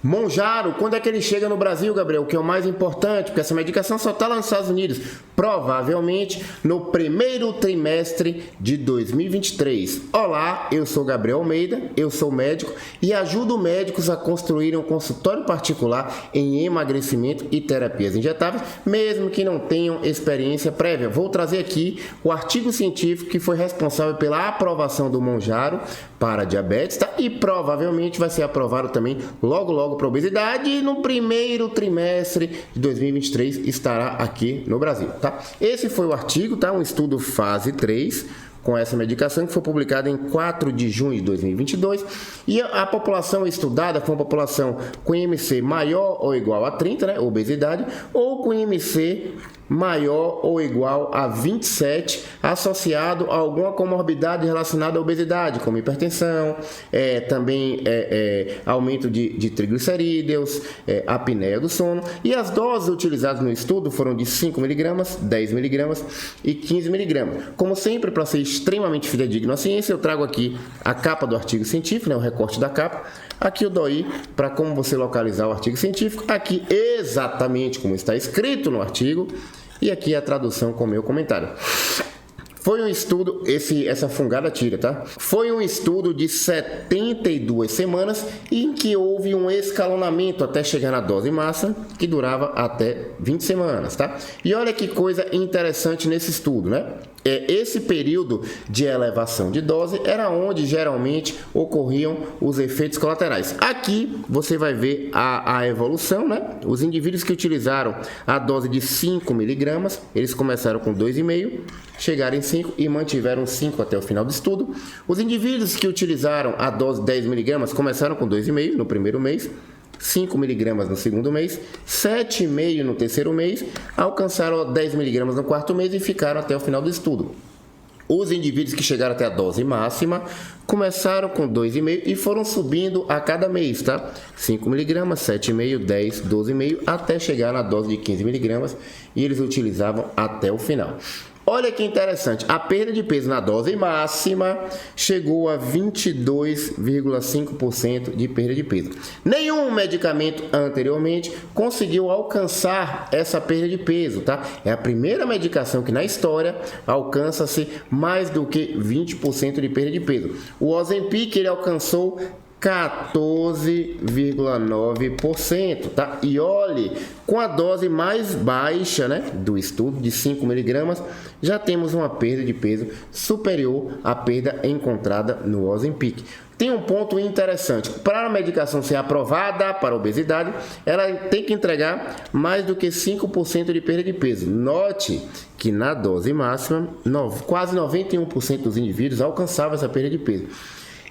Monjaro, quando é que ele chega no Brasil, Gabriel? O que é o mais importante, porque essa medicação só está lá nos Estados Unidos. Provavelmente no primeiro trimestre de 2023. Olá, eu sou Gabriel Almeida, eu sou médico e ajudo médicos a construírem um consultório particular em emagrecimento e terapias injetáveis, mesmo que não tenham experiência prévia. Vou trazer aqui o artigo científico que foi responsável pela aprovação do Monjaro para diabetes, tá? E provavelmente vai ser aprovado também logo para obesidade e no primeiro trimestre de 2023 estará aqui no Brasil, tá? Esse foi o artigo, tá? Um estudo fase 3 com essa medicação que foi publicado em 4 de junho de 2022 e a população estudada foi uma população com IMC maior ou igual a 30, né? Obesidade, ou com IMC maior ou igual a 27 associado a alguma comorbidade relacionada à obesidade, como hipertensão, também aumento de triglicerídeos, apneia do sono. E as doses utilizadas no estudo foram de 5 mg, 10 mg e 15 mg. Como sempre, para ser extremamente fidedigno à ciência, eu trago aqui a capa do artigo científico, né, o recorte da capa. Aqui o DOI para como você localizar o artigo científico. Aqui exatamente como está escrito no artigo. E aqui a tradução com o meu comentário. Foi um estudo, essa fungada tira, tá? Foi um estudo de 72 semanas em que houve um escalonamento até chegar na dose máxima, que durava até 20 semanas, tá? E olha que coisa interessante nesse estudo, né? Esse período de elevação de dose era onde geralmente ocorriam os efeitos colaterais. Aqui você vai ver a evolução, né? Os indivíduos que utilizaram a dose de 5 mg, eles começaram com 2,5, chegaram em 5 e mantiveram 5 até o final do estudo. Os indivíduos que utilizaram a dose de 10 mg começaram com 2,5 no primeiro mês, 5 mg no segundo mês, 7,5 no terceiro mês, alcançaram 10 mg no quarto mês e ficaram até o final do estudo. Os indivíduos que chegaram até a dose máxima começaram com 2,5 e foram subindo a cada mês, tá? 5 mg, 7,5, 10, 12,5, até chegar na dose de 15 mg e eles utilizavam até o final. Olha que interessante, a perda de peso na dose máxima chegou a 22,5% de perda de peso. Nenhum medicamento anteriormente conseguiu alcançar essa perda de peso, tá? É a primeira medicação que na história alcança-se mais do que 20% de perda de peso. O Ozempic, ele alcançou 14,9%, tá? E olhe, com a dose mais baixa, né, do estudo de 5 mg, já temos uma perda de peso superior à perda encontrada no Ozempic. Tem um ponto interessante, para a medicação ser aprovada para a obesidade, ela tem que entregar mais do que 5% de perda de peso. Note que na dose máxima, quase 91% dos indivíduos alcançavam essa perda de peso.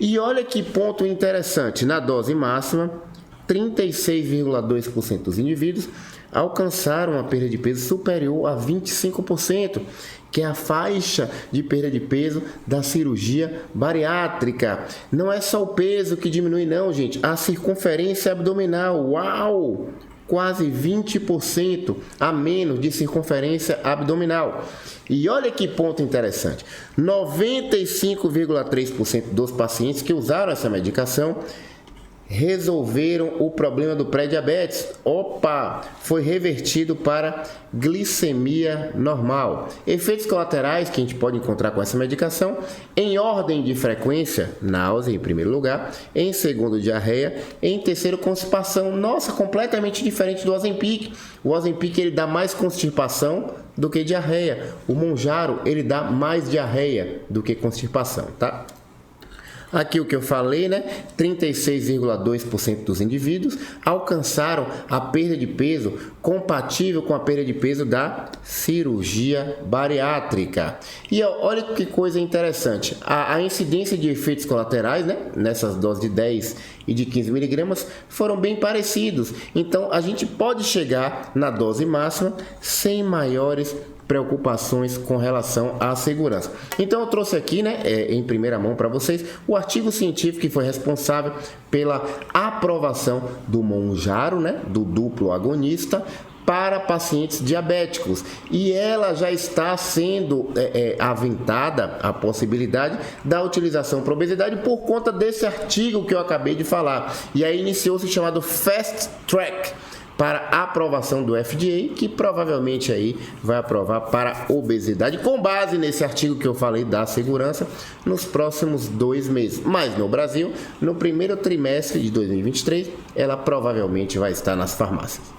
E olha que ponto interessante, na dose máxima, 36,2% dos indivíduos alcançaram uma perda de peso superior a 25%, que é a faixa de perda de peso da cirurgia bariátrica. Não é só o peso que diminui não, gente, a circunferência abdominal, uau! Quase 20% a menos de circunferência abdominal. E olha que ponto interessante, 95,3% dos pacientes que usaram essa medicação resolveram o problema do pré-diabetes. Opa! Foi revertido para glicemia normal. Efeitos colaterais que a gente pode encontrar com essa medicação, em ordem de frequência, náusea em primeiro lugar, em segundo, diarreia, em terceiro, constipação. Nossa, completamente diferente do Ozempic. O Ozempic, ele dá mais constipação do que diarreia. O Monjaro, ele dá mais diarreia do que constipação, tá? Aqui o que eu falei, né? 36,2% dos indivíduos alcançaram a perda de peso compatível com a perda de peso da cirurgia bariátrica. E olha que coisa interessante, a incidência de efeitos colaterais, né, nessas doses de 10 e de 15 mg foram bem parecidos. Então a gente pode chegar na dose máxima sem maiores preocupações com relação à segurança. Então eu trouxe aqui, né, em primeira mão para vocês, o artigo científico que foi responsável pela aprovação do Monjaro, né, do duplo agonista, para pacientes diabéticos, e ela já está sendo aventada a possibilidade da utilização para obesidade por conta desse artigo que eu acabei de falar. E aí iniciou-se o chamado Fast Track para aprovação do FDA, que provavelmente aí vai aprovar para obesidade, com base nesse artigo que eu falei da segurança, nos próximos 2 meses. Mas no Brasil, no primeiro trimestre de 2023, ela provavelmente vai estar nas farmácias.